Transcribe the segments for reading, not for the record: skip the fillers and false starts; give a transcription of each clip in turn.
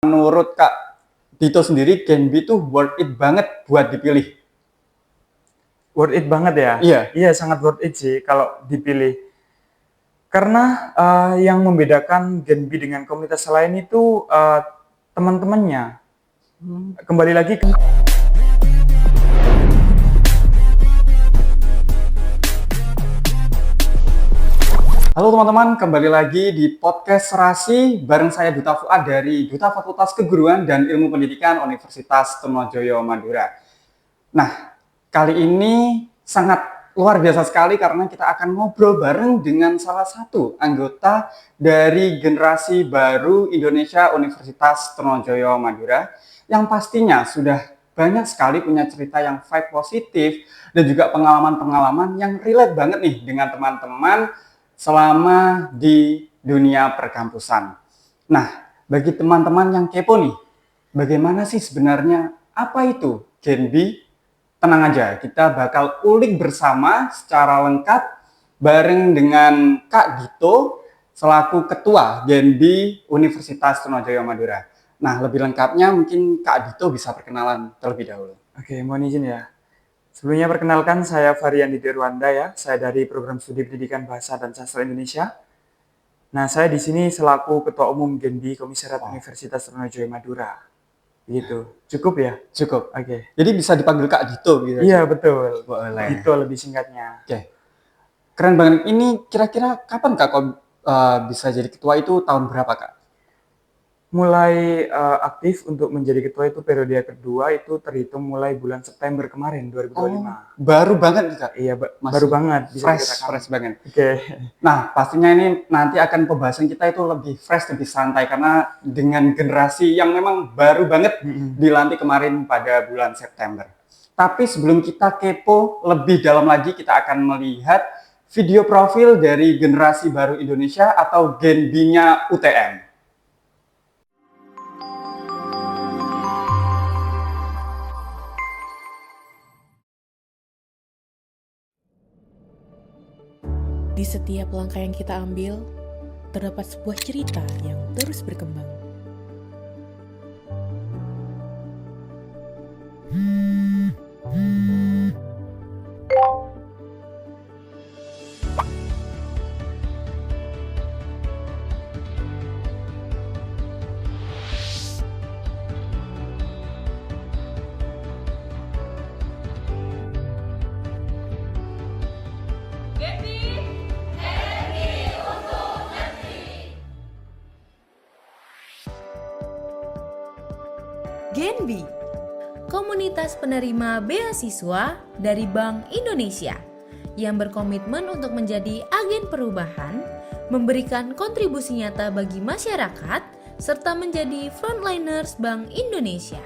Menurut Kak Dito sendiri, Gen B itu worth it banget buat dipilih. Worth it banget ya? Iya. Iya, sangat worth it sih kalau dipilih. Karena yang membedakan Gen B dengan komunitas lain itu teman-temannya. Kembali lagi ke Halo teman-teman, kembali lagi di podcast Serasi bareng saya Duta Fuad dari Duta Fakultas Keguruan dan Ilmu Pendidikan Universitas Trunojoyo Madura. Nah, kali ini sangat luar biasa sekali karena kita akan ngobrol bareng dengan salah satu anggota dari generasi baru Indonesia Universitas Trunojoyo Madura yang pastinya sudah banyak sekali punya cerita yang vibe positif dan juga pengalaman-pengalaman yang relate banget nih dengan teman-teman selama di dunia perkampusan. Nah, bagi teman-teman yang kepo nih, bagaimana sih sebenarnya apa itu Gen B? Tenang aja, kita bakal ulik bersama secara lengkap bareng dengan Kak Dito selaku Ketua Gen B Universitas Trunojoyo Madura. Nah, lebih lengkapnya mungkin Kak Dito bisa perkenalan terlebih dahulu. Oke, mohon izin ya. Sebelumnya perkenalkan, saya Varian Didi Rwanda ya. Saya dari Program Studi Pendidikan Bahasa dan Sastra Indonesia. Nah, saya di sini selaku Ketua Umum Gen B Komisariat Universitas Trunojoyo Madura. Gitu. Cukup ya? Cukup. Oke. Jadi bisa dipanggil Kak Dito gitu. Iya, betul. Boleh. Dito lebih singkatnya. Oke. Keren banget. Ini kira-kira kapan Kak kok bisa jadi ketua itu tahun berapa Kak? Mulai aktif untuk menjadi ketua itu periode kedua itu terhitung mulai bulan September kemarin 2025. Baru banget nih Kak? Iya, baru banget. Bisa fresh banget. Oke. Nah, pastinya ini nanti akan pembahasan kita itu lebih fresh, lebih santai karena dengan generasi yang memang baru banget dilantik kemarin pada bulan September. Tapi sebelum kita kepo lebih dalam lagi, kita akan melihat video profil dari generasi baru Indonesia atau Gen B-nya UTM. Di setiap langkah yang kita ambil, terdapat sebuah cerita yang terus berkembang. Gen B, komunitas penerima beasiswa dari Bank Indonesia yang berkomitmen untuk menjadi agen perubahan, memberikan kontribusi nyata bagi masyarakat, serta menjadi frontliners Bank Indonesia.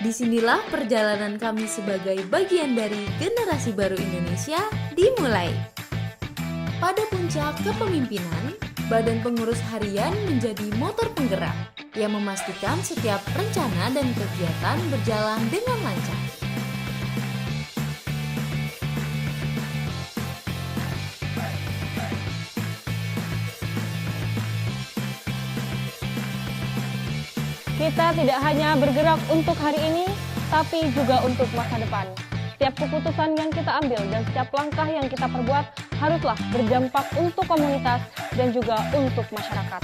Disinilah perjalanan kami sebagai bagian dari generasi baru Indonesia dimulai. Pada puncak kepemimpinan, Badan Pengurus Harian menjadi motor penggerak yang memastikan setiap rencana dan kegiatan berjalan dengan lancar. Kita tidak hanya bergerak untuk hari ini, tapi juga untuk masa depan. Setiap keputusan yang kita ambil dan setiap langkah yang kita perbuat haruslah berdampak untuk komunitas dan juga untuk masyarakat.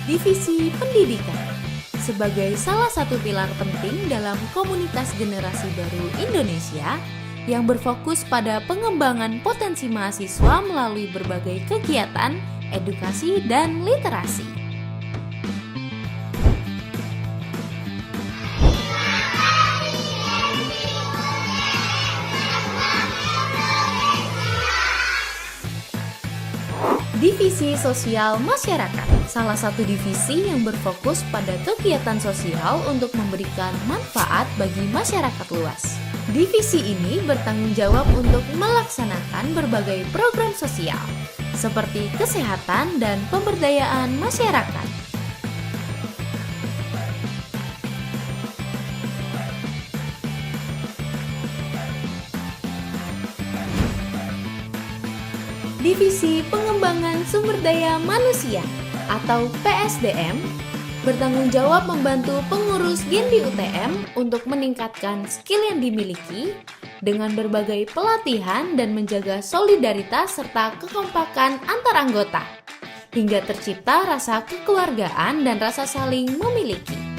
Divisi Pendidikan sebagai salah satu pilar penting dalam komunitas generasi baru Indonesia yang berfokus pada pengembangan potensi mahasiswa melalui berbagai kegiatan, edukasi, dan literasi. Divisi Sosial Masyarakat, salah satu divisi yang berfokus pada kegiatan sosial untuk memberikan manfaat bagi masyarakat luas. Divisi ini bertanggung jawab untuk melaksanakan berbagai program sosial, seperti kesehatan dan pemberdayaan masyarakat. Divisi Pengembangan Sumber Daya Manusia atau PSDM bertanggung jawab membantu pengurus Genbi UTM untuk meningkatkan skill yang dimiliki dengan berbagai pelatihan dan menjaga solidaritas serta kekompakan antar anggota, hingga tercipta rasa kekeluargaan dan rasa saling memiliki.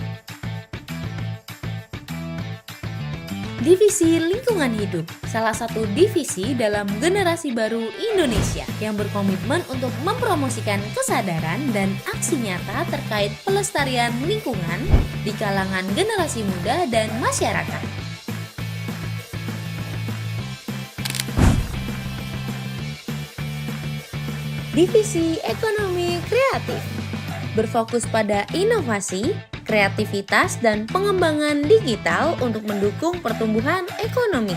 Divisi Lingkungan Hidup, salah satu divisi dalam generasi baru Indonesia yang berkomitmen untuk mempromosikan kesadaran dan aksi nyata terkait pelestarian lingkungan di kalangan generasi muda dan masyarakat. Divisi Ekonomi Kreatif berfokus pada inovasi, kreativitas, dan pengembangan digital untuk mendukung pertumbuhan ekonomi.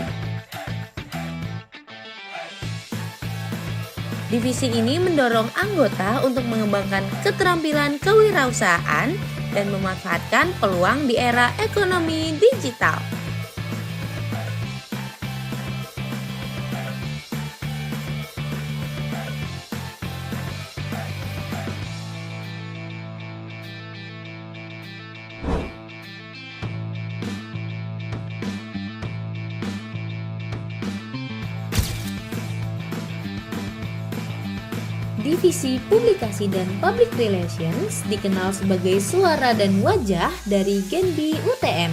Divisi ini mendorong anggota untuk mengembangkan keterampilan kewirausahaan dan memanfaatkan peluang di era ekonomi digital. Divisi Publikasi dan Public Relations dikenal sebagai suara dan wajah dari Genbi UTM.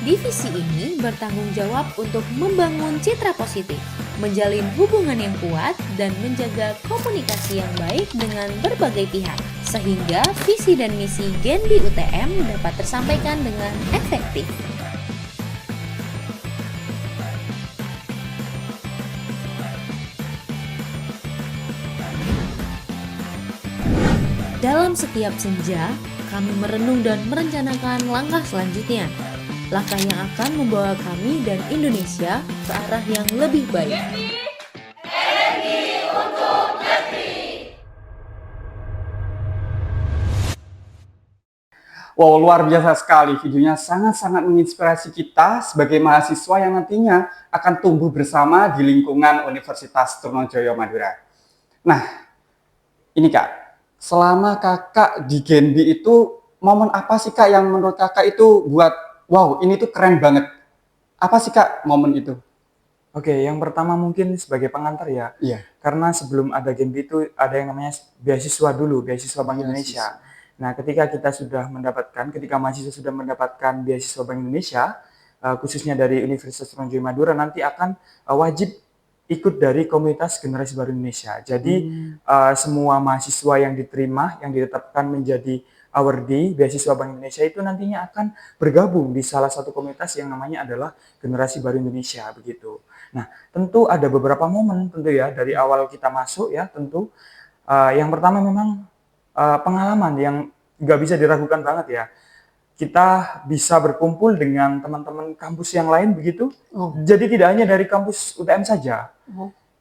Divisi ini bertanggung jawab untuk membangun citra positif, menjalin hubungan yang kuat, dan menjaga komunikasi yang baik dengan berbagai pihak, sehingga visi dan misi Genbi UTM dapat tersampaikan dengan efektif. Dalam setiap senja, kami merenung dan merencanakan langkah selanjutnya. Langkah yang akan membawa kami dan Indonesia ke arah yang lebih baik. Wow, luar biasa sekali. Videonya sangat-sangat menginspirasi kita sebagai mahasiswa yang nantinya akan tumbuh bersama di lingkungan Universitas Trunojoyo Madura. Nah, ini Kak. Selama kakak di Genbi itu, momen apa sih Kak yang menurut kakak itu buat, wow ini tuh keren banget. Apa sih Kak momen itu? Oke, yang pertama mungkin sebagai pengantar ya. Iya. Karena sebelum ada Genbi itu ada yang namanya beasiswa dulu, beasiswa Bank Indonesia. Nah, ketika mahasiswa sudah mendapatkan beasiswa Bank Indonesia, khususnya dari Universitas Trunojoyo Madura, nanti akan wajib ikut dari komunitas Generasi Baru Indonesia. Jadi semua mahasiswa yang diterima, yang ditetapkan menjadi awardee beasiswa Bank Indonesia itu nantinya akan bergabung di salah satu komunitas yang namanya adalah Generasi Baru Indonesia begitu. Nah, tentu ada beberapa momen tentu ya dari awal kita masuk ya tentu. Yang pertama memang pengalaman yang nggak bisa diragukan banget ya. Kita bisa berkumpul dengan teman-teman kampus yang lain begitu. Jadi tidak hanya dari kampus UTM saja.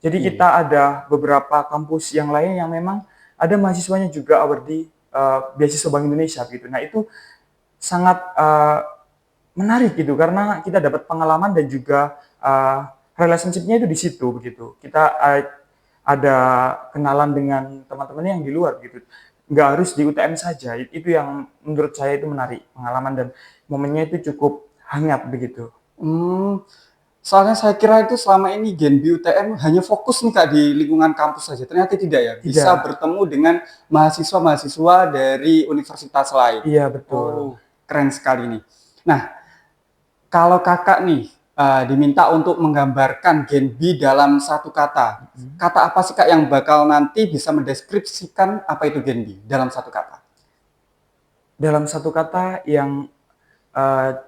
Jadi kita ada beberapa kampus yang lain yang memang ada mahasiswanya juga awardee beasiswa Bank Indonesia begitu. Nah, itu sangat menarik gitu karena kita dapat pengalaman dan juga relationship-nya itu di situ begitu. Kita ada kenalan dengan teman-teman yang di luar gitu. Nggak harus di UTM saja, itu yang menurut saya itu menarik pengalaman dan momennya itu cukup hangat begitu. Soalnya saya kira itu selama ini Genbi UTM hanya fokus nih Kak di lingkungan kampus saja, ternyata tidak ya, bisa bertemu dengan mahasiswa-mahasiswa dari universitas lain. Iya betul. Keren sekali nih. Nah, kalau kakak nih diminta untuk menggambarkan Genbi dalam satu kata, kata apa sih Kak yang bakal nanti bisa mendeskripsikan apa itu Genbi dalam satu kata? Dalam satu kata yang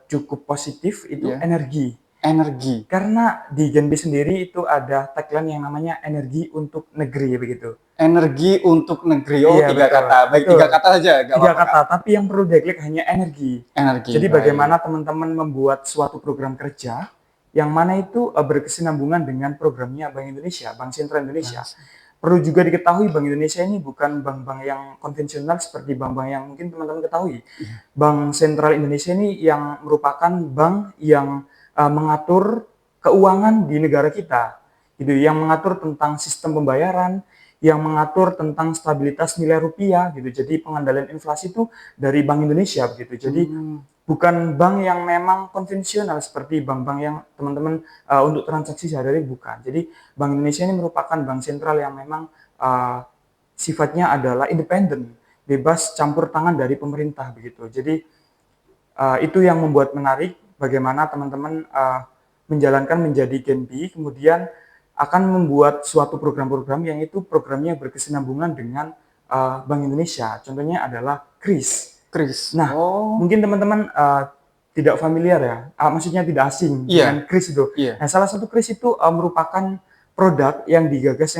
cukup positif itu energi. Energi. Karena di Genbi sendiri itu ada tagline yang namanya energi untuk negeri begitu. Energi untuk negeri. Oh, Iya, tiga betul, kata. Baik, betul. tiga kata saja, nggak Tiga apa-apa, Kak. kata, tapi yang perlu diklik hanya energi. Energi. Jadi baik. bagaimana teman-teman membuat suatu program kerja yang mana itu berkesinambungan dengan programnya Bank Indonesia, Bank Sentral Indonesia. Perlu juga diketahui Bank Indonesia ini bukan bank-bank yang konvensional seperti bank-bank yang mungkin teman-teman ketahui. Bank Sentral Indonesia ini yang merupakan bank yang mengatur keuangan di negara kita, gitu, yang mengatur tentang sistem pembayaran, yang mengatur tentang stabilitas nilai rupiah, gitu. Jadi pengendalian inflasi itu dari Bank Indonesia, begitu. Jadi bukan bank yang memang konvensional seperti bank-bank yang teman-teman untuk transaksi sehari-hari, bukan. Jadi Bank Indonesia ini merupakan bank sentral yang memang sifatnya adalah independen, bebas campur tangan dari pemerintah, begitu. Jadi itu yang membuat menarik bagaimana teman-teman menjalankan menjadi Genbi, kemudian akan membuat suatu program-program yang itu programnya berkesinambungan dengan Bank Indonesia. Contohnya adalah KRIS. Kris. Nah, mungkin teman-teman tidak familiar ya, maksudnya tidak asing dengan KRIS itu. Nah, salah satu KRIS itu merupakan produk yang digagas,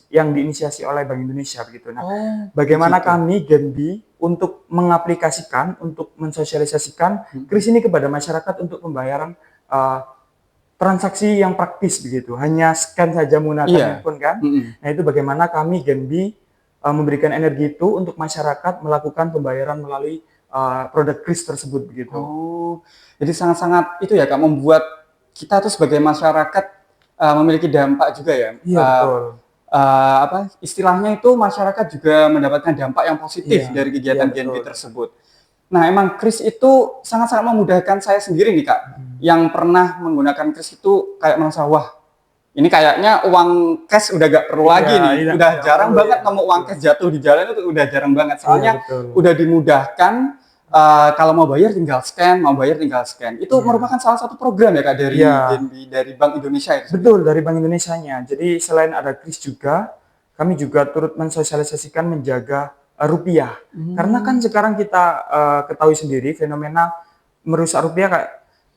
yang diinisiasi oleh Bank Indonesia begitu. Nah, bagaimana kami Genbi untuk mengaplikasikan, untuk mensosialisasikan KRIS ini kepada masyarakat untuk pembayaran transaksi yang praktis begitu, hanya scan saja menggunakan handphone kan. Nah, itu bagaimana kami Genbi memberikan energi itu untuk masyarakat melakukan pembayaran melalui produk KRIS tersebut begitu. Oh, jadi sangat-sangat itu ya Kak, membuat kita tuh sebagai masyarakat memiliki dampak juga ya. Iya, betul. Istilahnya itu masyarakat juga mendapatkan dampak yang positif dari kegiatan Genbi tersebut. Nah, emang KRIS itu sangat-sangat memudahkan saya sendiri nih Kak, yang pernah menggunakan KRIS itu kayak merasa, wah ini kayaknya uang cash udah gak perlu lagi nih, udah jarang banget nemu uang cash jatuh di jalan, itu udah jarang banget, soalnya udah dimudahkan, kalau mau bayar tinggal scan, mau bayar tinggal scan. Itu merupakan salah satu program ya Kak dari Genbi, dari Bank Indonesia itu. Betul, dari Bank Indonesia-nya. Jadi selain ada KRIS juga, kami juga turut mensosialisasikan menjaga rupiah. Karena kan sekarang kita ketahui sendiri fenomena merusak rupiah kayak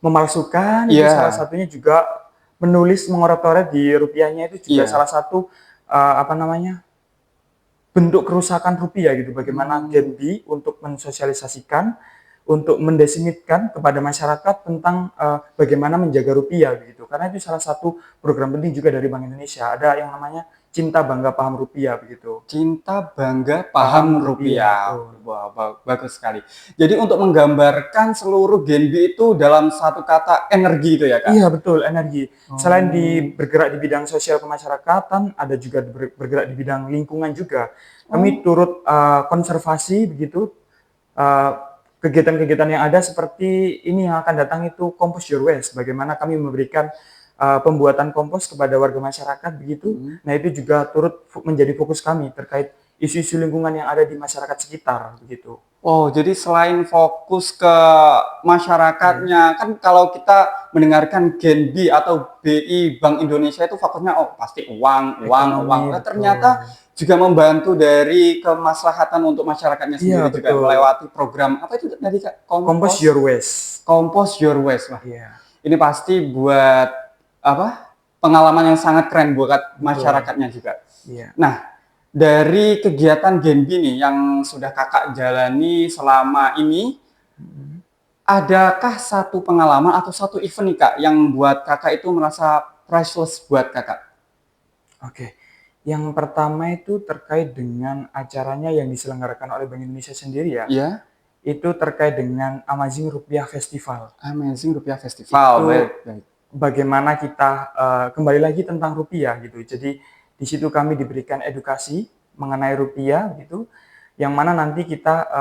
memalsukan, itu salah satunya juga menulis mengoret-oret di rupiahnya, itu juga salah satu bentuk kerusakan rupiah gitu. Bagaimana Genbi untuk mensosialisasikan, untuk mendesimitkan kepada masyarakat tentang bagaimana menjaga rupiah begitu. Karena itu salah satu program penting juga dari Bank Indonesia. Ada yang namanya Cinta Bangga Paham Rupiah begitu. Cinta Bangga Paham Rupiah. Wah, bagus sekali. Jadi untuk menggambarkan seluruh Genbi itu dalam satu kata energi itu ya Kak? Iya, betul, energi. Selain bergerak di bidang sosial kemasyarakatan, ada juga bergerak di bidang lingkungan juga. Kami turut konservasi begitu. Kegiatan-kegiatan yang ada seperti ini yang akan datang itu Compose Your Waste. Bagaimana kami memberikan pembuatan kompos kepada warga masyarakat begitu. Nah, itu juga turut menjadi fokus kami terkait isu-isu lingkungan yang ada di masyarakat sekitar begitu. Oh, jadi selain fokus ke masyarakatnya, kan kalau kita mendengarkan Genbi atau BI Bank Indonesia itu fokusnya pasti uang. Nah, ternyata juga membantu dari kemaslahatan untuk masyarakatnya sendiri juga melewati program apa itu tadi Kak? Compose Your Waste. Compose Your Waste. Wah, ini pasti buat pengalaman yang sangat keren buat masyarakatnya juga. Nah, dari kegiatan Genbi nih yang sudah Kakak jalani selama ini, adakah satu pengalaman atau satu event nih Kak yang buat Kakak itu merasa priceless buat Kakak? Oke. Yang pertama itu terkait dengan acaranya yang diselenggarakan oleh Bank Indonesia sendiri ya. Iya. Itu terkait dengan Amazing Rupiah Festival. Amazing Rupiah Festival. Itu bagaimana kita kembali lagi tentang rupiah gitu. Jadi di situ kami diberikan edukasi mengenai rupiah gitu, yang mana nanti kita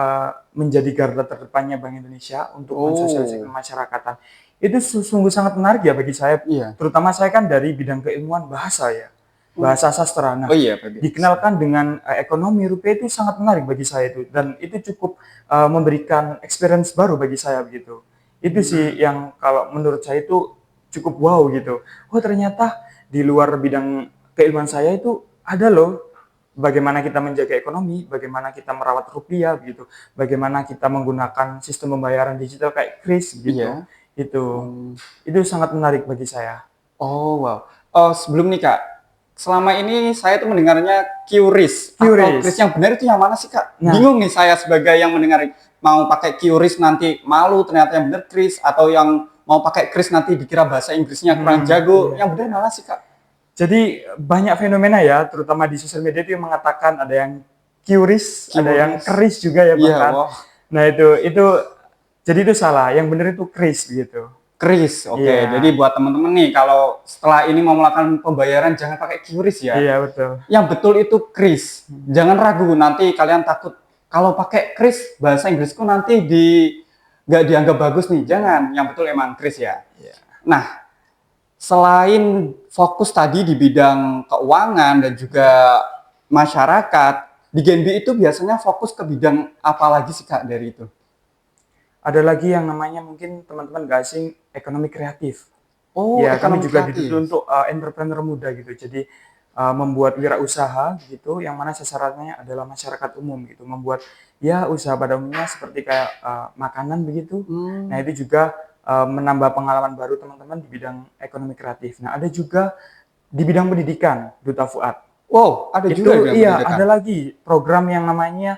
menjadi garda terdepannya Bank Indonesia untuk mensosialisasikan masyarakatan. Itu sungguh sangat menarik ya bagi saya, terutama saya kan dari bidang keilmuan bahasa ya, bahasa sastra. Nah, dikenalkan dengan ekonomi rupiah itu sangat menarik bagi saya itu, dan itu cukup memberikan experience baru bagi saya begitu. Itu sih yang kalau menurut saya itu cukup wow gitu. Oh, ternyata di luar bidang keilmuan saya itu ada loh bagaimana kita menjaga ekonomi, bagaimana kita merawat rupiah gitu, bagaimana kita menggunakan sistem pembayaran digital kayak KRIS gitu. Itu sangat menarik bagi saya. Oh wow. Sebelum nih Kak, selama ini saya tuh mendengarnya QRIS. Atau QRIS. QRIS yang benar itu yang mana sih Kak? Nah. Bingung nih saya sebagai yang mendengar mau pakai QRIS nanti malu ternyata yang benar QRIS, atau yang mau pakai QRIS nanti dikira bahasa Inggrisnya kurang jago. Iya. Yang benar mana sih Kak? Jadi banyak fenomena ya, terutama di sosial media itu yang mengatakan ada yang QRIS, ada yang keris juga ya Iya, bahkan. wow. Nah itu jadi itu salah. Yang benar itu QRIS begitu. QRIS, oke. Iya. Jadi buat teman-teman nih, kalau setelah ini mau melakukan pembayaran jangan pakai QRIS ya. Iya betul. Yang betul itu QRIS. Jangan ragu, nanti kalian takut kalau pakai QRIS bahasa Inggrisku nanti nggak dianggap bagus nih. Jangan, yang betul emang QRIS ya. Iya. Nah, selain fokus tadi di bidang keuangan dan juga masyarakat, di Genbi itu biasanya fokus ke bidang apa lagi sih Kak dari itu? Ada lagi yang namanya mungkin teman-teman gak asing, ekonomi kreatif. Oh, Ya, kami ekonomi juga kreatif. dituntut untuk entrepreneur muda gitu. Jadi membuat wirausaha gitu, yang mana sasarannya adalah masyarakat umum gitu, membuat ya usaha pada umumnya seperti kayak makanan begitu. Nah itu juga menambah pengalaman baru teman-teman di bidang ekonomi kreatif. Nah ada juga di bidang pendidikan, Duta Fuad. Wow, ada Itu juga di bidang iya pendidikan. ada lagi program yang namanya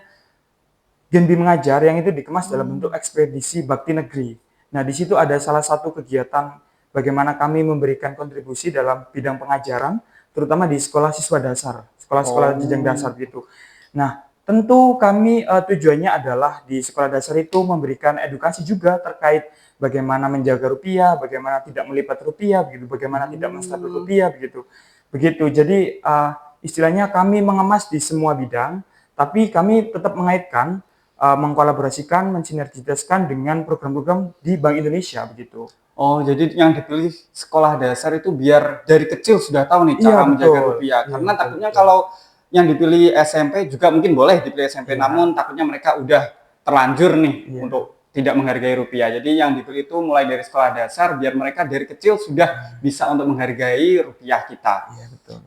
Genbi Mengajar yang itu dikemas dalam bentuk ekspedisi bakti negeri. Nah, di situ ada salah satu kegiatan bagaimana kami memberikan kontribusi dalam bidang pengajaran, terutama di sekolah siswa dasar, sekolah-sekolah jenjang dasar gitu. Nah, tentu kami tujuannya adalah di sekolah dasar itu memberikan edukasi juga terkait bagaimana menjaga rupiah, bagaimana tidak melipat rupiah, begitu, bagaimana tidak menstabil rupiah, begitu. Begitu. Jadi istilahnya kami mengemas di semua bidang, tapi kami tetap mengaitkan mengkolaborasikan, mensinergitaskan dengan program-program di Bank Indonesia begitu. Oh, jadi yang dipilih sekolah dasar itu biar dari kecil sudah tahu nih Iya, cara menjaga betul. rupiah. Iya, Karena betul, takutnya betul. kalau yang dipilih SMP juga mungkin boleh dipilih SMP, Iya. namun takutnya mereka udah terlanjur nih Iya. untuk tidak menghargai rupiah. Jadi yang dipilih itu mulai dari sekolah dasar biar mereka dari kecil sudah bisa untuk menghargai rupiah kita. Iya, betul.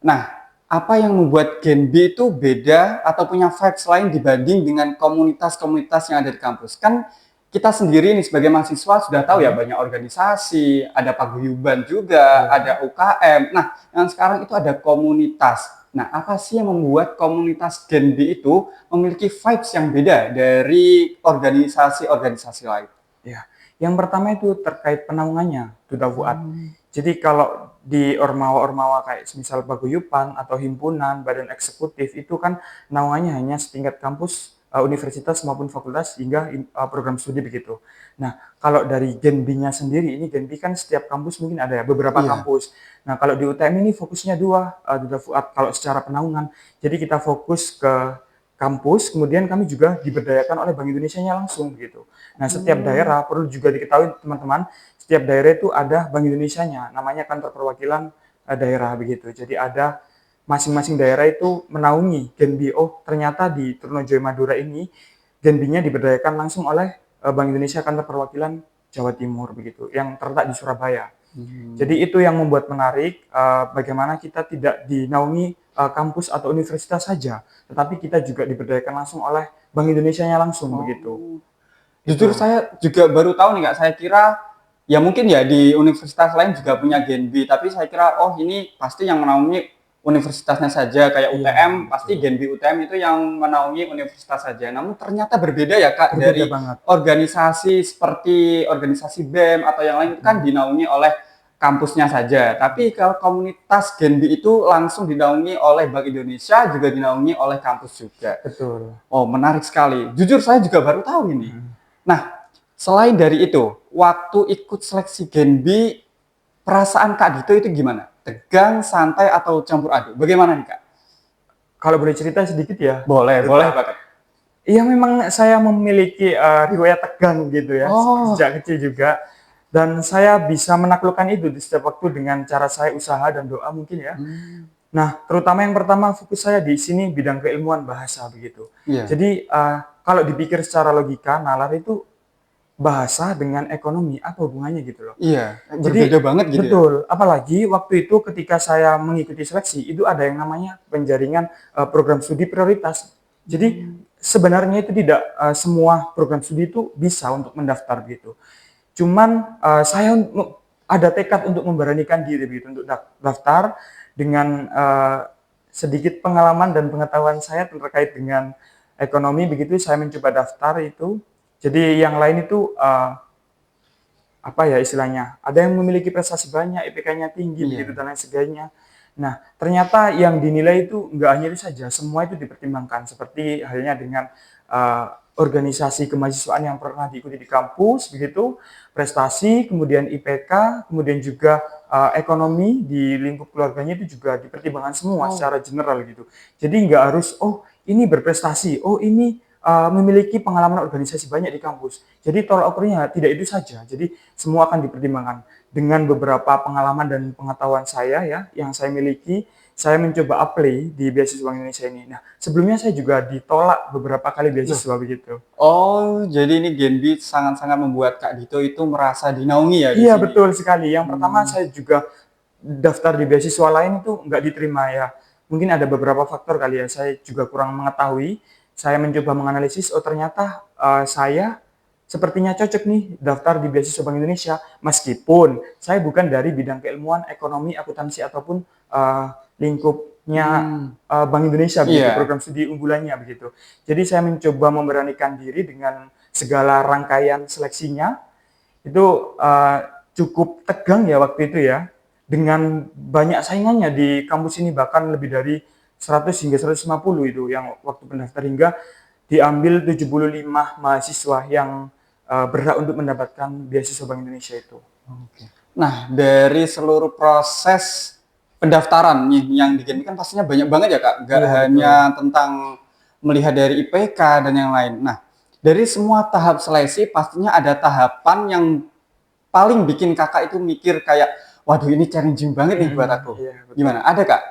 Nah, apa yang membuat Genbi itu beda atau punya vibes lain dibanding dengan komunitas-komunitas yang ada di kampus? Kan kita sendiri nih sebagai mahasiswa sudah tahu ya banyak organisasi, ada paguyuban juga, ada UKM. Nah, yang sekarang itu ada komunitas. Nah, apa sih yang membuat komunitas Genbi itu memiliki vibes yang beda dari organisasi-organisasi lain? Ya, yang pertama itu terkait penaungannya, Duta Fuad. Jadi kalau di ormawa-ormawa kayak misal paguyuban atau himpunan, badan eksekutif itu kan naungannya hanya setingkat kampus, universitas maupun fakultas hingga program studi begitu. Nah, kalau dari Genbi-nya sendiri, ini Genbi kan setiap kampus mungkin ada ya, beberapa Iya. kampus. Nah, kalau di UTM ini fokusnya dua, Duta Fuad, kalau secara penaungan. Jadi kita fokus ke kampus, kemudian kami juga diberdayakan oleh Bank Indonesia-nya langsung begitu. Nah, setiap daerah perlu juga diketahui teman-teman, setiap daerah itu ada Bank Indonesia-nya, namanya kantor perwakilan daerah begitu. Jadi ada masing-masing daerah itu menaungi Genbi. Oh, ternyata di Trunojoyo Madura ini Genbi-nya diberdayakan langsung oleh Bank Indonesia kantor perwakilan Jawa Timur begitu, yang terletak di Surabaya. Jadi itu yang membuat menarik bagaimana kita tidak dinaungi kampus atau universitas saja, tetapi kita juga diberdayakan langsung oleh Bank Indonesia-nya langsung begitu. Jujur saya juga baru tahu nih Kak, saya kira ya mungkin ya di universitas lain juga punya Genbi, tapi saya kira oh ini pasti yang menaungi universitasnya saja, kayak UTM pasti Genbi UTM itu yang menaungi universitas saja. Namun ternyata berbeda ya Kak, Berbeda dari banget. organisasi seperti organisasi BEM atau yang lain itu kan dinaungi oleh kampusnya saja. Tapi kalau komunitas Genbi itu langsung dinaungi oleh Bank Indonesia, juga dinaungi oleh kampus juga. Betul. Oh, menarik sekali. Jujur saya juga baru tahu ini. Nah, selain dari itu, waktu ikut seleksi Genbi, perasaan Kak Dito itu gimana? Tegang, santai, atau campur aduk? Bagaimana nih Kak? Kalau boleh cerita sedikit ya? Boleh banget. Iya, memang saya memiliki riwayat tegang gitu ya, sejak kecil juga. Dan saya bisa menaklukkan itu di setiap waktu dengan cara saya usaha dan doa mungkin ya. Nah, terutama yang pertama fokus saya di sini bidang keilmuan bahasa begitu. Iya. Jadi kalau dipikir secara logika, nalar itu bahasa dengan ekonomi apa hubungannya gitu loh. Iya, berbeda banget gitu betul, apalagi waktu itu ketika saya mengikuti seleksi itu ada yang namanya penjaringan program studi prioritas. Jadi sebenarnya itu tidak semua program studi itu bisa untuk mendaftar gitu. Cuman saya ada tekad untuk memberanikan diri begitu untuk daftar dengan sedikit pengalaman dan pengetahuan saya terkait dengan ekonomi begitu, saya mencoba daftar itu. Jadi yang lain itu apa ya istilahnya, ada yang memiliki prestasi banyak, IPK-nya tinggi begitu dan lain sebagainya. Nah, ternyata yang dinilai itu enggak hanya itu saja, semua itu dipertimbangkan seperti halnya dengan organisasi kemahasiswaan yang pernah diikuti di kampus begitu, prestasi, kemudian IPK, kemudian juga ekonomi di lingkup keluarganya itu juga dipertimbangkan semua secara general gitu. Jadi enggak harus ini berprestasi, ini memiliki pengalaman organisasi banyak di kampus. Jadi tolak ukurnya tidak itu saja. Jadi semua akan dipertimbangkan. Dengan beberapa pengalaman dan pengetahuan saya ya yang saya miliki, saya mencoba apply di beasiswa Bank Indonesia ini. Nah, sebelumnya saya juga ditolak beberapa kali beasiswa begitu. Oh, jadi ini Genbi sangat-sangat membuat Kak Dito itu merasa dinaungi ya di Iya, sini. betul sekali. Yang pertama saya juga daftar di beasiswa lain itu nggak diterima ya. Mungkin ada beberapa faktor kali ya, saya juga kurang mengetahui. Saya mencoba menganalisis, ternyata saya sepertinya cocok nih daftar di beasiswa Bank Indonesia, meskipun saya bukan dari bidang keilmuan, ekonomi, akuntansi ataupun lingkupnya Bank Indonesia begitu, program studi unggulannya begitu. Jadi saya mencoba memberanikan diri dengan segala rangkaian seleksinya. Itu cukup tegang ya waktu itu ya, dengan banyak saingannya di kampus ini, bahkan lebih dari 100 hingga 150 itu yang waktu pendaftar, hingga diambil 75 mahasiswa yang berhak untuk mendapatkan beasiswa Bank Indonesia itu. Nah, dari seluruh proses pendaftaran nih yang di Genbi kan pastinya banyak banget ya Kak, nggak hanya tentang melihat dari IPK dan yang lain. Nah, dari semua tahap seleksi pastinya ada tahapan yang paling bikin Kakak itu mikir kayak, waduh ini challenging banget nih buat aku. Gimana? Ada Kak?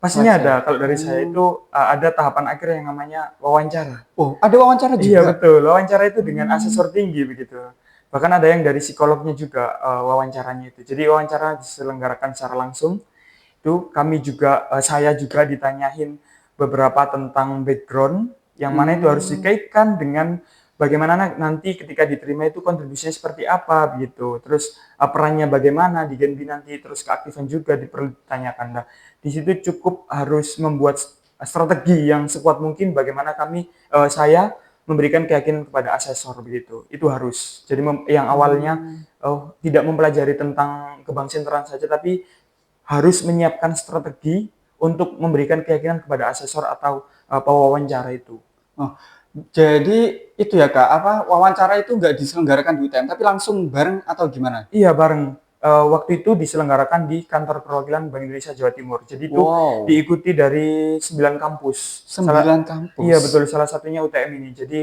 Pastinya ada. Kalau dari saya itu ada tahapan akhir yang namanya wawancara. Oh, ada wawancara juga? Iya betul, wawancara itu dengan asesor tinggi begitu. Bahkan ada yang dari psikolognya juga wawancaranya itu. Jadi wawancara diselenggarakan secara langsung. Itu kami juga, saya juga ditanyain beberapa tentang background, yang mana itu harus dikaitkan dengan bagaimana nanti ketika diterima itu kontribusinya seperti apa begitu. Terus perannya bagaimana di Genbi nanti, terus keaktifan juga dipertanyakan. Nah, di situ cukup harus membuat strategi yang sekuat mungkin bagaimana saya memberikan keyakinan kepada asesor begitu. Itu harus. Jadi yang awalnya tidak mempelajari tentang kebangsaan saja, tapi harus menyiapkan strategi untuk memberikan keyakinan kepada asesor atau pewawancara itu. Oh, jadi itu ya Kak, wawancara itu nggak diselenggarakan di UTM, tapi langsung bareng atau gimana? Iya bareng. Waktu itu diselenggarakan di kantor perwakilan Bank Indonesia Jawa Timur. Jadi itu diikuti dari 9 kampus. 9 kampus? Iya betul, salah satunya UTM ini. Jadi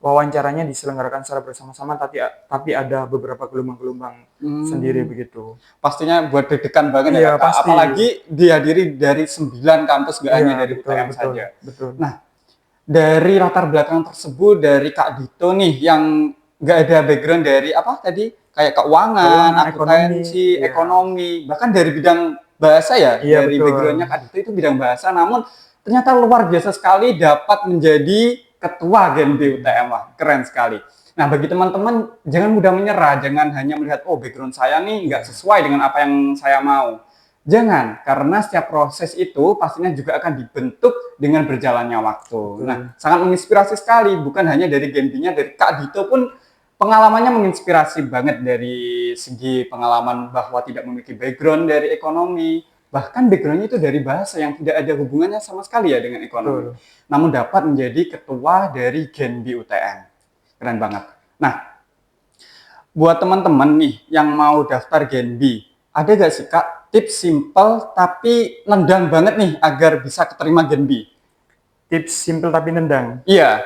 wawancaranya diselenggarakan secara bersama-sama, tapi ada beberapa gelombang-gelombang sendiri begitu. Pastinya buat deg-degan banget ya Kak, pasti. apalagi dihadiri dari 9 kampus, nggak hanya dari UTM saja. Betul. Nah, dari latar belakang tersebut, dari Kak Dito nih, yang nggak ada background dari kayak keuangan, akuntansi, ekonomi, bahkan dari bidang bahasa ya, dari backgroundnya Kak Dito itu bidang bahasa, namun ternyata luar biasa sekali dapat menjadi ketua Genbi UTM. Wah, keren sekali. Nah, bagi teman-teman jangan mudah menyerah, jangan hanya melihat background saya nih nggak sesuai dengan apa yang saya mau. Jangan, karena setiap proses itu pastinya juga akan dibentuk dengan berjalannya waktu. Nah, sangat menginspirasi sekali, bukan hanya dari Genbinya, dari Kak Dito pun pengalamannya menginspirasi banget, dari segi pengalaman bahwa tidak memiliki background dari ekonomi, bahkan backgroundnya itu dari bahasa yang tidak ada hubungannya sama sekali ya dengan ekonomi. Namun dapat menjadi ketua dari Genbi UTM. Keren banget. Nah, buat teman-teman nih yang mau daftar Genbi, ada gak sih Kak tips simple tapi nendang banget nih agar bisa keterima Genbi? Tips simple tapi nendang? Iya.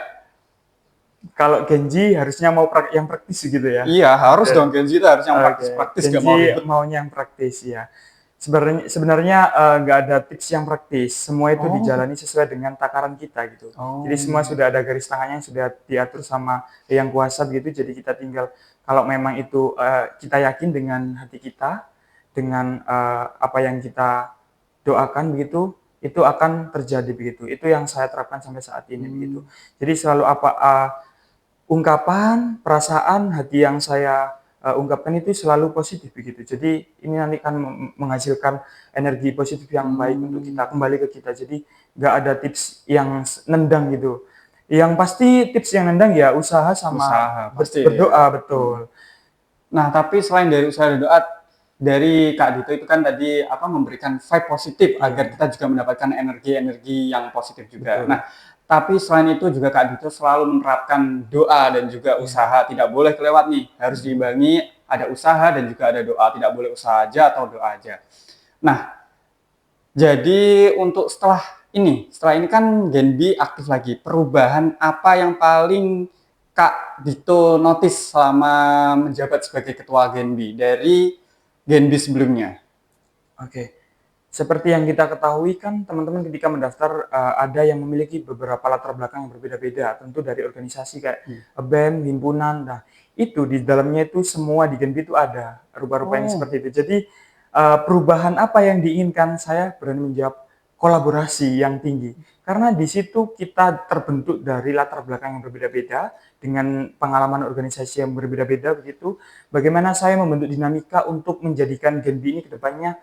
Kalau Genji harusnya mau yang praktis gitu ya? Iya, harus dong. Genji itu harus yang praktis. Genji maunya yang praktis ya. Sebenarnya nggak ada tips yang praktis. Semua itu dijalani sesuai dengan takaran kita gitu. Jadi semua sudah ada garis tangannya yang sudah diatur sama yang kuasa begitu. Jadi kita tinggal kalau memang itu kita yakin dengan hati kita, dengan apa yang kita doakan begitu, itu akan terjadi begitu. Itu yang saya terapkan sampai saat ini begitu. Jadi selalu ungkapan, perasaan, hati yang saya ungkapkan itu selalu positif begitu. Jadi ini nanti akan menghasilkan energi positif yang baik untuk kita kembali ke kita. Jadi nggak ada tips yang nendang gitu. Yang pasti tips yang nendang ya usaha sama Usaha, pasti berdoa, ya. betul. Nah, tapi selain dari usaha dan doa, dari Kak Dito itu kan tadi memberikan vibe positif agar kita juga mendapatkan energi-energi yang positif juga. Betul. Nah, tapi selain itu juga Kak Dito selalu menerapkan doa dan juga usaha, tidak boleh kelewat nih, harus diimbangi ada usaha dan juga ada doa, tidak boleh usaha aja atau doa aja. Nah, jadi untuk setelah ini kan Genbi aktif lagi. Perubahan apa yang paling Kak Dito notice selama menjabat sebagai ketua Genbi dari Genbi sebelumnya? Oke. Seperti yang kita ketahui kan teman-teman ketika mendaftar ada yang memiliki beberapa latar belakang yang berbeda-beda, tentu dari organisasi kayak BEM, himpunan. Nah, itu di dalamnya itu semua di Genbi itu ada rupa-rupa yang seperti itu. Jadi perubahan apa yang diinginkan, saya berani menjawab kolaborasi yang tinggi. Karena di situ kita terbentuk dari latar belakang yang berbeda-beda dengan pengalaman organisasi yang berbeda-beda begitu. Bagaimana saya membentuk dinamika untuk menjadikan Genbi ini ke depannya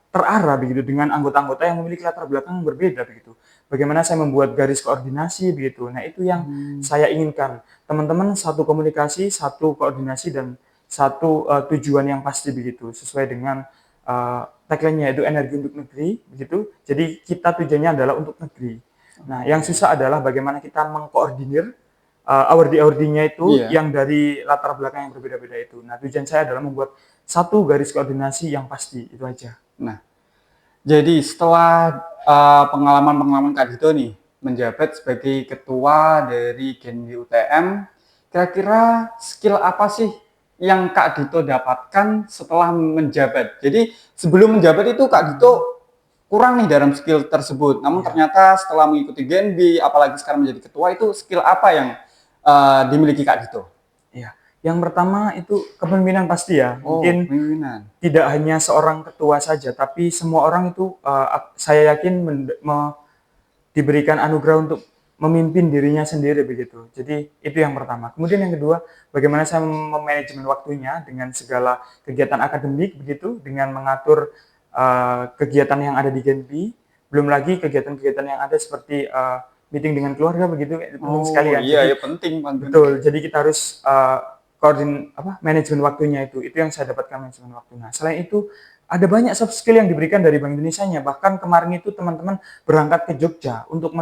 terarah begitu dengan anggota-anggota yang memiliki latar belakang yang berbeda begitu. Bagaimana saya membuat garis koordinasi begitu. Nah, itu yang saya inginkan. Teman-teman satu komunikasi, satu koordinasi dan satu tujuan yang pasti begitu sesuai dengan tagline-nya itu energi untuk negeri begitu. Jadi kita tujuannya adalah untuk negeri. Nah, yang susah adalah bagaimana kita mengkoordinir award-nya itu yang dari latar belakang yang berbeda-beda itu. Nah, tujuan saya adalah membuat satu garis koordinasi yang pasti, itu aja. Nah, jadi setelah pengalaman-pengalaman Kak Dito nih menjabat sebagai ketua dari Genbi UTM, kira-kira skill apa sih yang Kak Dito dapatkan setelah menjabat? Jadi sebelum menjabat itu Kak Dito kurang nih dalam skill tersebut. Namun ternyata setelah mengikuti Genbi, apalagi sekarang menjadi ketua, itu skill apa yang dimiliki Kak Dito? Ya, yang pertama itu kepemimpinan pasti ya. Mungkin kepemimpinan. tidak hanya seorang ketua saja, tapi semua orang itu saya yakin diberikan anugerah untuk memimpin dirinya sendiri begitu. Jadi itu yang pertama. Kemudian yang kedua, bagaimana saya memanajemen waktunya dengan segala kegiatan akademik begitu, dengan mengatur kegiatan yang ada di Genbi, belum lagi kegiatan-kegiatan yang ada seperti meeting dengan keluarga begitu, itu penting sekali kan. Iya, Jadi, ya penting. betul. Jadi kita harus manajemen waktunya itu yang saya dapatkan, manajemen waktu. Nah, selain itu ada banyak soft skill yang diberikan dari Bank Indonesia-nya. Bahkan kemarin itu teman-teman berangkat ke Jogja untuk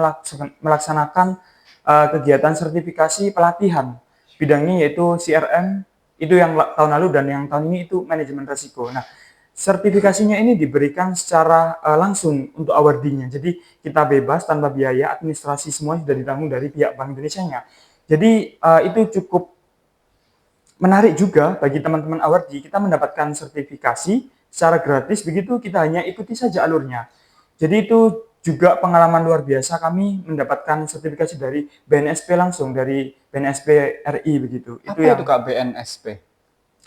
melaksanakan kegiatan sertifikasi pelatihan. Bidangnya yaitu CRM, itu yang tahun lalu, dan yang tahun ini itu manajemen risiko. Nah, sertifikasinya ini diberikan secara langsung untuk awardee-nya. Jadi kita bebas tanpa biaya, administrasi semua sudah ditanggung dari pihak Bank Indonesia-nya. Jadi itu cukup menarik juga bagi teman-teman awardee, kita mendapatkan sertifikasi secara gratis begitu, kita hanya ikuti saja alurnya. Jadi itu juga pengalaman luar biasa, kami mendapatkan sertifikasi dari BNSP langsung, dari BNSP RI begitu. Apa itu Kak BNSP?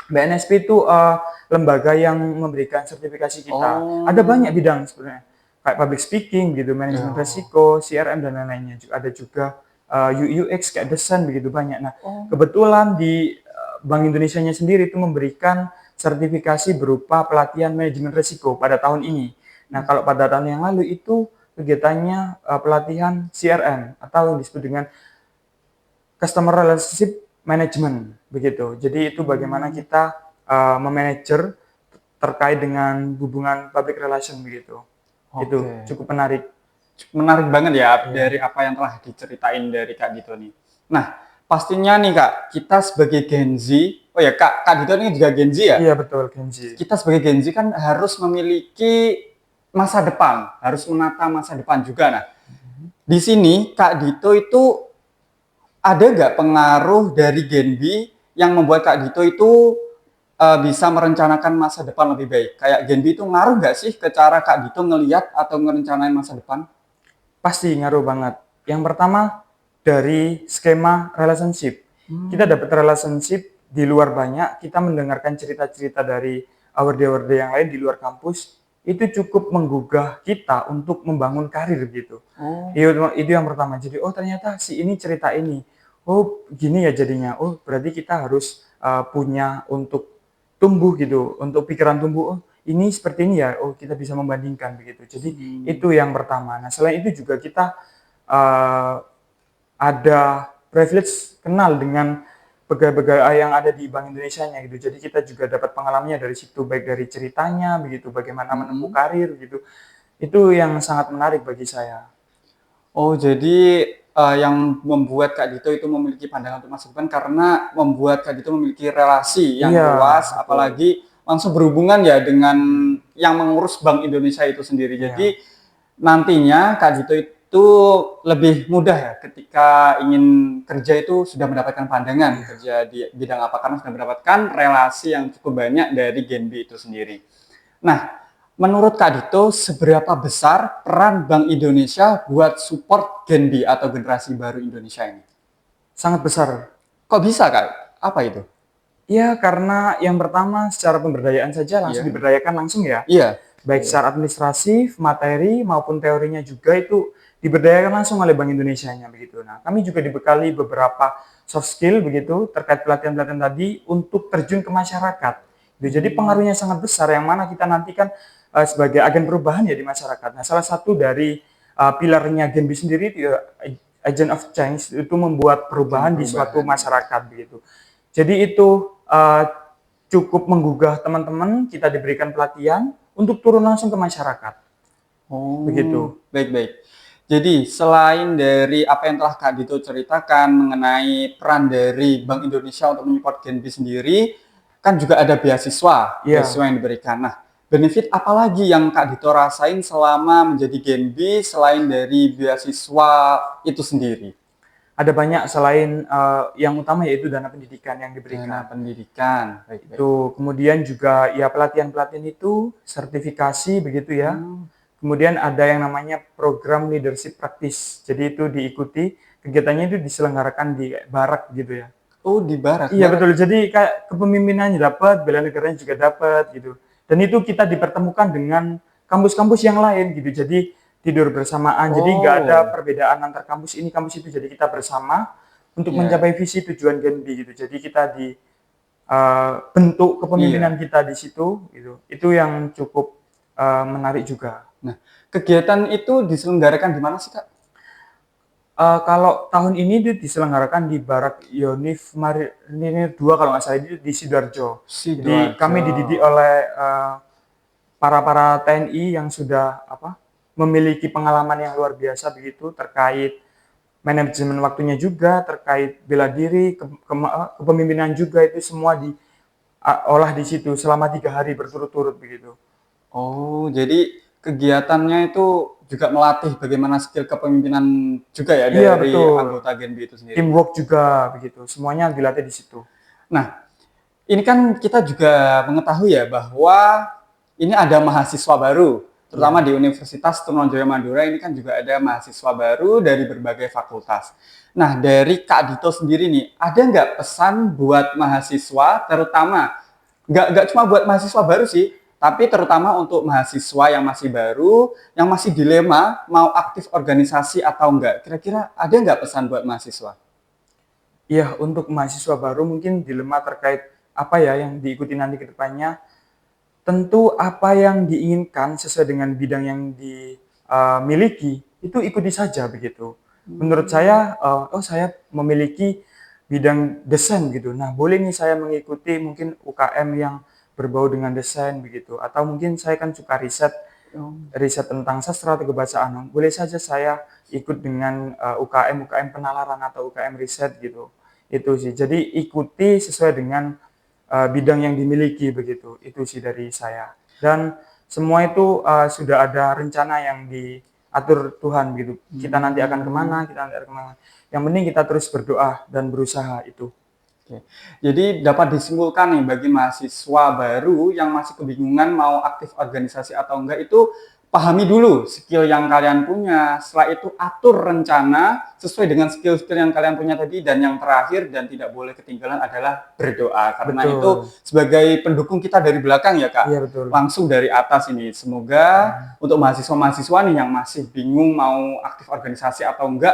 BNSP itu lembaga yang memberikan sertifikasi kita. Ada banyak bidang sebenarnya, kayak public speaking gitu, manajemen risiko, CRM dan lain-lainnya. Ada juga UX kayak desain begitu banyak. Nah, kebetulan di Bank Indonesia-nya sendiri itu memberikan sertifikasi berupa pelatihan manajemen risiko pada tahun ini. Nah, kalau pada tahun yang lalu itu kegiatannya pelatihan CRM atau yang disebut dengan Customer Relationship Management begitu. Jadi itu bagaimana kita memanajer terkait dengan hubungan public relation begitu. Itu cukup menarik. Menarik banget ya dari apa yang telah diceritain dari Kak Dito nih. Nah, pastinya nih Kak, kita sebagai Gen Z, Kak Dito ini juga Gen Z ya? Iya betul, Gen Z. Kita sebagai Gen Z kan harus memiliki masa depan, harus menata masa depan juga. Nah, di sini Kak Dito itu ada nggak pengaruh dari Genbi yang membuat Kak Dito itu bisa merencanakan masa depan lebih baik? Kayak Genbi itu ngaruh nggak sih ke cara Kak Dito ngelihat atau merencanain masa depan? Pasti ngaruh banget. Yang pertama dari skema relationship. Kita dapat relationship di luar banyak, kita mendengarkan cerita-cerita dari awardee yang lain di luar kampus, itu cukup menggugah kita untuk membangun karir gitu. Itu yang pertama. Jadi ternyata si ini cerita ini. Oh gini ya jadinya. Oh berarti kita harus punya untuk tumbuh gitu, untuk pikiran tumbuh, oh ini seperti ini ya, oh kita bisa membandingkan begitu. Jadi itu yang pertama. Nah selain itu juga kita uh, ada privilege kenal dengan pegawai-pegawai yang ada di Bank Indonesianya gitu. Jadi kita juga dapat pengalamannya dari situ, baik dari ceritanya begitu, bagaimana menempuh karir gitu. Itu yang sangat menarik bagi saya. Oh, jadi yang membuat Kak Dito itu memiliki pandangan untuk masa depan karena membuat Kak Dito memiliki relasi yang Iya, luas, betul. apalagi langsung berhubungan ya dengan yang mengurus Bank Indonesia itu sendiri. Iya. Jadi nantinya Kak Dito itu lebih mudah ya ketika ingin kerja itu sudah mendapatkan pandangan kerja di bidang apa karena sudah mendapatkan relasi yang cukup banyak dari Genbi itu sendiri. Nah, menurut Kak Dito, seberapa besar peran Bank Indonesia buat support Genbi atau generasi baru Indonesia ini? Sangat besar. Kok bisa, Kak? Apa itu? Iya, karena yang pertama secara pemberdayaan saja langsung Iya. diberdayakan langsung ya. Iya. Baik secara administratif, materi maupun teorinya juga itu diberdayakan langsung oleh Bank Indonesianya begitu. Nah, kami juga dibekali beberapa soft skill begitu terkait pelatihan-pelatihan tadi untuk terjun ke masyarakat. Jadi pengaruhnya sangat besar yang mana kita nantikan sebagai agen perubahan ya di masyarakat. Nah, salah satu dari pilarnya Genbi sendiri agent of change itu membuat perubahan di suatu masyarakat begitu. Jadi itu cukup menggugah teman-teman, kita diberikan pelatihan untuk turun langsung ke masyarakat. Oh, Begitu. baik-baik. Jadi selain dari apa yang telah Kak Dito ceritakan mengenai peran dari Bank Indonesia untuk menyupport Genbi sendiri, kan juga ada beasiswa yang diberikan. Nah, benefit apa lagi yang Kak Dito rasain selama menjadi Genbi selain dari beasiswa itu sendiri? Ada banyak selain yang utama yaitu dana pendidikan yang diberikan. Dana pendidikan, baik-baik. Itu kemudian juga ya pelatihan-pelatihan itu sertifikasi begitu ya. Kemudian ada yang namanya program leadership practice. Jadi itu diikuti, kegiatannya itu diselenggarakan di barak gitu ya. Oh, di barak. Iya betul. Jadi kayak kepemimpinannya dapat, bela negaranya juga dapat gitu. Dan itu kita dipertemukan dengan kampus-kampus yang lain gitu. Jadi tidur bersamaan. Jadi nggak ada perbedaan antar kampus ini kampus itu. Jadi kita bersama untuk mencapai visi tujuan Genbi gitu. Jadi kita di bentuk kepemimpinan kita di situ gitu. Itu yang cukup menarik juga. Nah, kegiatan itu diselenggarakan di mana sih, Kak? Kalau tahun ini itu diselenggarakan di Barak Yonif Marinir 2 kalau nggak salah itu di Sidoarjo. Jadi kami dididik oleh para TNI yang sudah memiliki pengalaman yang luar biasa begitu terkait manajemen waktunya juga, terkait bela diri, kepemimpinan juga itu semua diolah di situ selama 3 hari berturut-turut begitu. Oh, jadi kegiatannya itu juga melatih bagaimana skill kepemimpinan juga ya dari anggota Genbi itu sendiri. Teamwork juga begitu, semuanya dilatih di situ. Nah, ini kan kita juga mengetahui ya bahwa ini ada mahasiswa baru, terutama di Universitas Trunojoyo Madura ini kan juga ada mahasiswa baru dari berbagai fakultas. Nah, dari Kak Dito sendiri nih, ada nggak pesan buat mahasiswa, terutama nggak cuma buat mahasiswa baru sih, tapi terutama untuk mahasiswa yang masih baru, yang masih dilema mau aktif organisasi atau enggak. Kira-kira ada nggak pesan buat mahasiswa? Iya, untuk mahasiswa baru mungkin dilema terkait apa ya yang diikuti nanti ke depannya. Tentu apa yang diinginkan sesuai dengan bidang yang dimiliki, itu ikuti saja begitu. Menurut saya, saya memiliki bidang desain gitu. Nah, boleh nih saya mengikuti mungkin UKM yang berbau dengan desain begitu, atau mungkin saya kan suka riset tentang sastra atau kebahasaan, boleh saja saya ikut dengan UKM penalaran atau UKM riset gitu. Itu sih. Jadi ikuti sesuai dengan bidang yang dimiliki begitu. Itu sih dari saya. Dan semua itu sudah ada rencana yang diatur Tuhan gitu. Kita nanti akan kemana, Yang penting kita terus berdoa dan berusaha itu. Oke. Jadi dapat disimpulkan nih bagi mahasiswa baru yang masih kebingungan mau aktif organisasi atau enggak itu pahami dulu skill yang kalian punya. Setelah itu atur rencana sesuai dengan skill-skill yang kalian punya tadi dan yang terakhir dan tidak boleh ketinggalan adalah berdoa karena itu sebagai pendukung kita dari belakang ya Kak. Iya, betul. Langsung dari atas ini. Semoga untuk mahasiswa-mahasiswa nih yang masih bingung mau aktif organisasi atau enggak,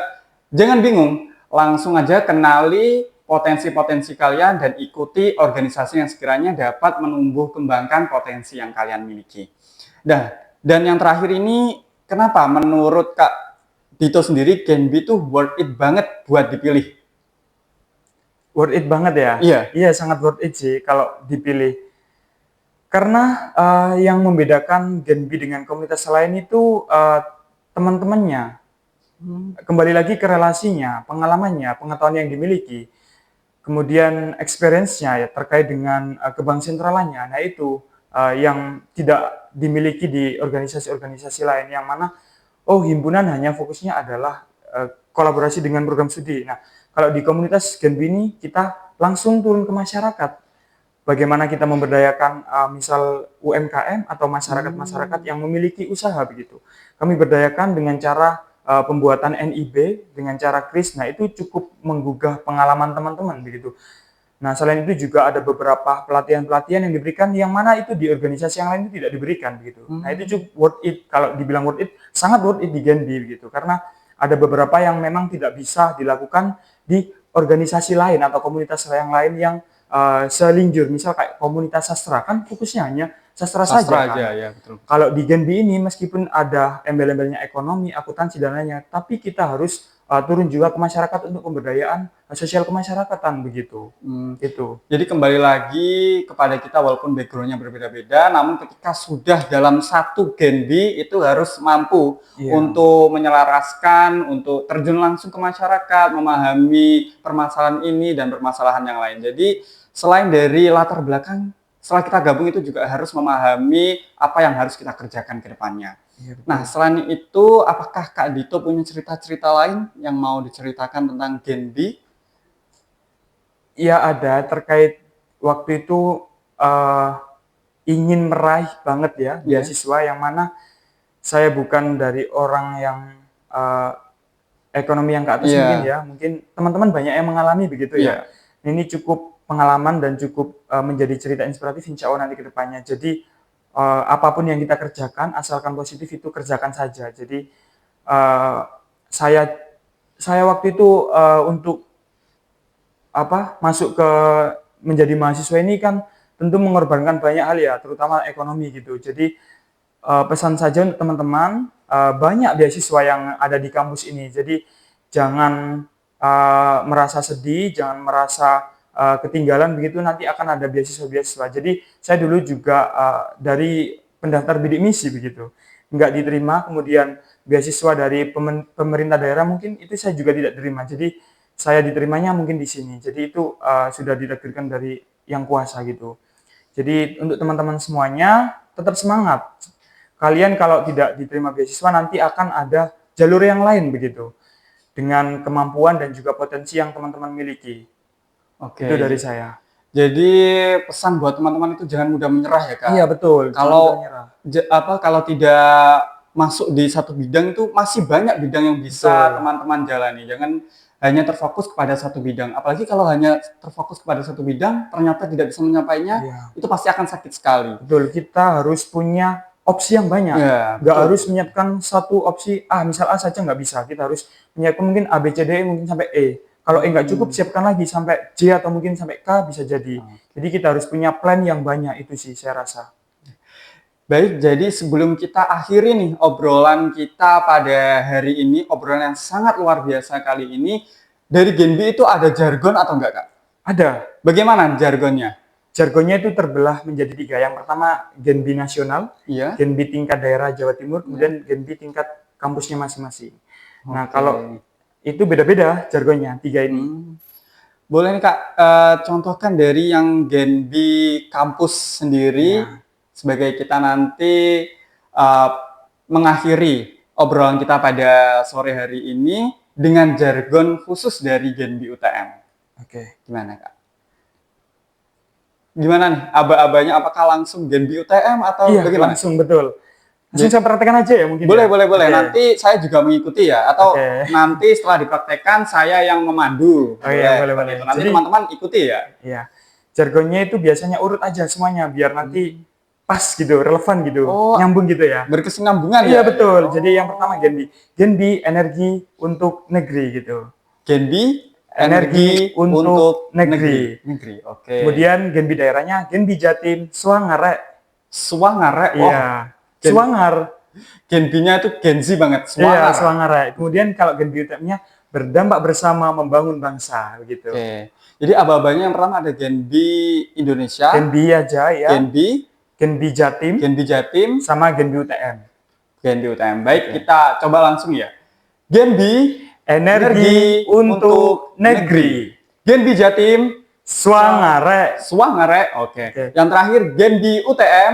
jangan bingung. Langsung aja kenali potensi-potensi kalian dan ikuti organisasi yang sekiranya dapat menumbuh kembangkan potensi yang kalian miliki. Dan yang terakhir ini, kenapa menurut Kak Dito sendiri Genbi itu worth it banget buat dipilih? Worth it banget ya? Iya. Iya, sangat worth it sih kalau dipilih. Karena yang membedakan Genbi dengan komunitas lain itu teman-temannya. Kembali lagi ke relasinya, pengalamannya, pengetahuan yang dimiliki, kemudian experience-nya ya terkait dengan kebang sentralannya. Nah itu yang tidak dimiliki di organisasi-organisasi lain, yang mana himpunan hanya fokusnya adalah kolaborasi dengan program studi. Nah kalau di komunitas Genbi ini kita langsung turun ke masyarakat. Bagaimana kita memberdayakan misal UMKM atau masyarakat-masyarakat yang memiliki usaha begitu. Kami berdayakan dengan cara pembuatan NIB, dengan cara kris. Nah itu cukup menggugah pengalaman teman-teman begitu. Nah selain itu juga ada beberapa pelatihan-pelatihan yang diberikan yang mana itu di organisasi yang lain itu tidak diberikan begitu. Nah itu cukup worth it, kalau dibilang worth it, sangat worth it di Genbi begitu. Karena ada beberapa yang memang tidak bisa dilakukan di organisasi lain atau komunitas yang lain yang selinjur, misal kayak komunitas sastra kan fokusnya hanya sastra saja kan. Ya, betul. Kalau di Genbi ini meskipun ada embel-embelnya ekonomi, akuntansi dan lainnya, tapi kita harus turun juga ke masyarakat untuk pemberdayaan sosial kemasyarakatan begitu. Itu. Jadi kembali lagi kepada kita walaupun background-nya berbeda-beda, namun ketika sudah dalam satu Genbi itu harus mampu untuk menyelaraskan, untuk terjun langsung ke masyarakat, memahami permasalahan ini dan permasalahan yang lain. Jadi selain dari latar belakang, setelah kita gabung itu juga harus memahami apa yang harus kita kerjakan ke depannya. Nah, selain itu, apakah Kak Dito punya cerita-cerita lain yang mau diceritakan tentang Genbi? Ya ada, terkait waktu itu ingin meraih banget ya beasiswa yang mana saya bukan dari orang yang ekonomi yang ke atas mungkin ya, mungkin teman-teman banyak yang mengalami begitu ya. Ini cukup pengalaman dan cukup menjadi cerita inspiratif insya Allah nanti ke depannya. Jadi apapun yang kita kerjakan asalkan positif itu kerjakan saja. Jadi saya waktu itu untuk masuk ke menjadi mahasiswa ini kan tentu mengorbankan banyak hal ya, terutama ekonomi gitu. Jadi pesan saja untuk teman-teman, banyak beasiswa yang ada di kampus ini. Jadi jangan merasa sedih, jangan merasa ketinggalan begitu, nanti akan ada beasiswa-beasiswa. Jadi saya dulu juga dari pendaftar bidik misi begitu, nggak diterima, kemudian beasiswa dari pemerintah daerah mungkin itu saya juga tidak terima. Jadi saya diterimanya mungkin di sini. Jadi itu sudah ditakdirkan dari yang kuasa gitu. Jadi untuk teman-teman semuanya tetap semangat. Kalian kalau tidak diterima beasiswa nanti akan ada jalur yang lain begitu, dengan kemampuan dan juga potensi yang teman-teman miliki. Oke. Itu dari saya. Jadi pesan buat teman-teman itu jangan mudah menyerah ya Kak. Iya betul. Kalau tidak masuk di satu bidang itu masih banyak bidang yang bisa teman-teman jalani. Jangan hanya terfokus kepada satu bidang. Apalagi kalau hanya terfokus kepada satu bidang ternyata tidak bisa menyampainya, itu pasti akan sakit sekali. Betul. Kita harus punya opsi yang banyak. Nggak harus menyiapkan satu opsi misal A saja nggak bisa. Kita harus menyiapkan mungkin A, B, C, D, mungkin sampai E. Kalau E nggak cukup, siapkan lagi sampai J atau mungkin sampai K bisa jadi. Jadi kita harus punya plan yang banyak, itu sih saya rasa. Baik, jadi sebelum kita akhiri nih obrolan kita pada hari ini, obrolan yang sangat luar biasa kali ini, dari Genbi itu ada jargon atau enggak Kak? Ada. Bagaimana jargonnya? Jargonnya itu terbelah menjadi 3. Yang pertama Genbi nasional, Genbi tingkat daerah Jawa Timur, kemudian Genbi tingkat kampusnya masing-masing. Nah kalau itu beda-beda jargonnya 3 ini. Boleh nih Kak, contohkan dari yang Genbi kampus sendiri, sebagai kita nanti mengakhiri obrolan kita pada sore hari ini dengan jargon khusus dari Genbi UTM. Oke. Gimana Kak? Gimana nih, aba-abanya apakah langsung Genbi UTM atau bagaimana? Langsung, betul. Langsung saya praktekkan aja ya mungkin. Boleh. Nanti saya juga mengikuti ya, atau nanti setelah dipraktekkan saya yang memandu. Boleh. Nanti teman-teman ikuti ya. Iya. Jargonnya itu biasanya urut aja semuanya biar nanti pas gitu, relevan gitu, nyambung gitu ya. Berkesinambungan ya. Iya betul. Jadi yang pertama Genbi energi untuk negeri gitu. Genbi Energi untuk negeri. Negeri, oke. Kemudian Genbi daerahnya Genbi Jatim Suangarek. Suangarek, Iya. Suangar. Genbinya itu Genzi banget, Iya, Suangarek. Suangarek. Kemudian kalau Genbi UTM-nya berdampak bersama membangun bangsa begitu. Oke. Jadi aba-abanya yang pertama ada Genbi Indonesia, Genbi aja ya. Genbi Jatim Genbi Jatim, sama Genbi UTM. Genbi UTM. Baik, kita coba langsung ya. Genbi Energi untuk negeri. Genbi Jatim, Suangarek. Suangarek. Oke. Oke. Yang terakhir Genbi UTM,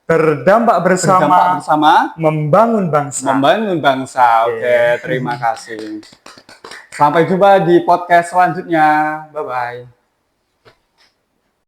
Berdampak berdampak bersama membangun bangsa. membangun bangsa. Oke, terima kasih. Sampai jumpa di podcast selanjutnya. Bye bye.